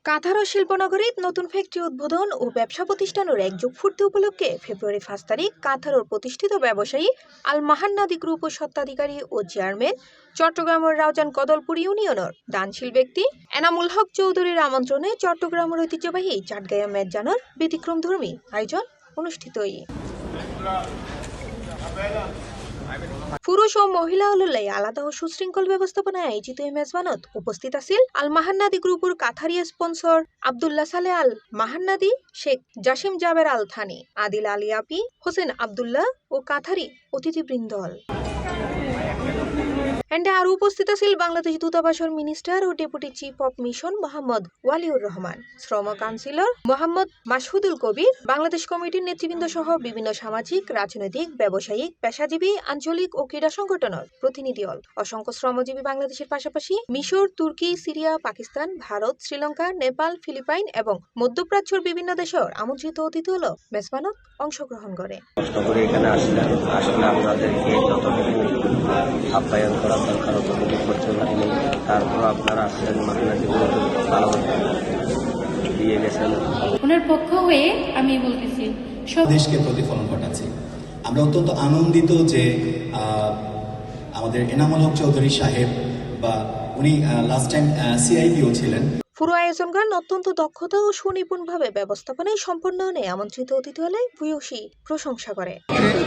কাঁথার ও শিল্পনগরীত নতুন ফ্যাক্টরি উদ্বোধন ও ব্যবসা প্রতিষ্ঠানের এক যুগপূর্তি উপলক্ষে ফেব্রুয়ারি 5 তারিখ কাঁথারোর প্রতিষ্ঠিত ব্যবসায়ী আল মাহান্নাদি গ্রুপ ও স্বত্বাধিকারী ও চেয়ারম্যান চট্টগ্রামের রাউজান কদলপুর ইউনিয়নের দানশীল ব্যক্তি এনামুল হক চৌধুরীর আমন্ত্রণে চট্টগ্রামের ঐতিহ্যবাহী চাটগাঁয়া মেদজানের ব্যতিক্রমধর্মী আয়োজন অনুষ্ঠিত। পুরুষ ও মহিলা হলুল্লাই আলাদা ও সুশৃঙ্খল ব্যবস্থাপনায় আয়োজিত এই মেজবানত উপস্থিত আছিল আল মাহান্নাদি গ্রুপের কাথারিয়া স্পন্সর আব্দুল্লাহ সালে আল মাহান্নাদি, শেখ জাসিম জাবের আল থানি, আদিল আলী আপি, হোসেন আব্দুল্লাহ ও কাথারি অতিথিবৃন্দল। এন্ডে আরও উপস্থিত আছিল বাংলাদেশ দূতাবাসের মিনিস্টার ও deputy chief of mission Mohammad Waliur Rahman, শ্রম কাউন্সিলর মোহাম্মদ মাসহুদুল কবির, বাংলাদেশ কমিটির নেতৃবৃন্দ সহ বিভিন্ন সামাজিক, রাজনৈতিক, ব্যবসায়িক, পেশাজীবী, আঞ্চলিক ও ক্রীড়া সংগঠনের প্রতিনিধি দল, অসংখ্য শ্রমজীবী বাংলাদেশের পাশাপাশি মিশর, তুর্কি, সিরিয়া, পাকিস্তান, ভারত, শ্রীলঙ্কা, নেপাল, ফিলিপাইন এবং মধ্যপ্রাচ্যের বিভিন্ন দেশের আমন্ত্রিত অতিথি হল মেজবানত অংশগ্রহণ করে। তারপর আপনারা আসলেন দিয়ে গেছেন। ওনার পক্ষ হয়ে আমি বলতেছি দেশকে প্রতিফলন ঘটাচ্ছে। আমরা অত্যন্ত আনন্দিত যে আমাদের এনামুল হক চৌধুরী সাহেব বা উনি লাস্ট টাইম সিআইপিও ছিলেন। পুরো আয়োজনগান অত্যন্ত দক্ষতা ও সুনিপুণভাবে ব্যবস্থাপনায় সম্পন্ন হলে আমন্ত্রিত অতিথি হলে ভূয়সী প্রশংসা করে।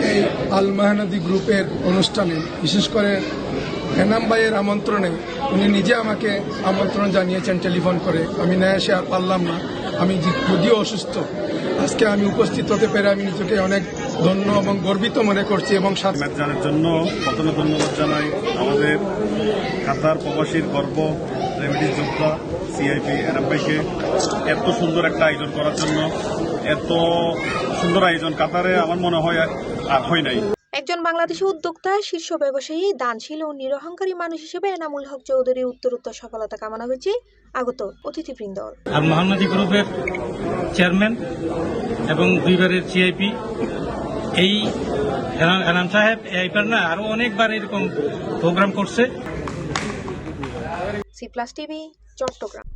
এই আল মাহান্নাদি গ্রুপের অনুষ্ঠানে বিশেষ করে এনাম ভাইয়ের আমন্ত্রণে উনি নিজে আমাকে আমন্ত্রণ জানিয়েছেন টেলিফোন করে। আমি না এসে আর পারলাম না, আমি যদিও অসুস্থ, আজকে আমি উপস্থিত হতে পেরে আমি নিজেকে অনেক ধন্য এবং গর্বিত মনে করছি। এবং মেদজানের জন্য প্রথমে ধন্যবাদ জানাই আমাদের কাতার প্রবাসীর গর্ব রেমিডিস যোদ্ধা সিআইপি এনাম ভাইকে এত সুন্দর একটা আয়োজন করার জন্য। এত সুন্দর আয়োজন কাতারে আমার মনে হয় আর হয় নাই। একজন বাংলাদেশি উদ্যোক্তা, শীর্ষ ব্যবসায়ী, দানশীল ও নিরহংকারী মানুষ হিসেবে এনামুল হক চৌধুরীর উত্তরোত্তর সফলতা কামনা হয়েছে আগত অতিথিবৃন্দ। আল মাহান্নাদি গ্রুপের চেয়ারম্যান এবং দুইবারের সিআইপি এই এনাম সাহেব এইবার না আরো অনেকবার এরকম প্রোগ্রাম করছে। C plus TV, Chittagong.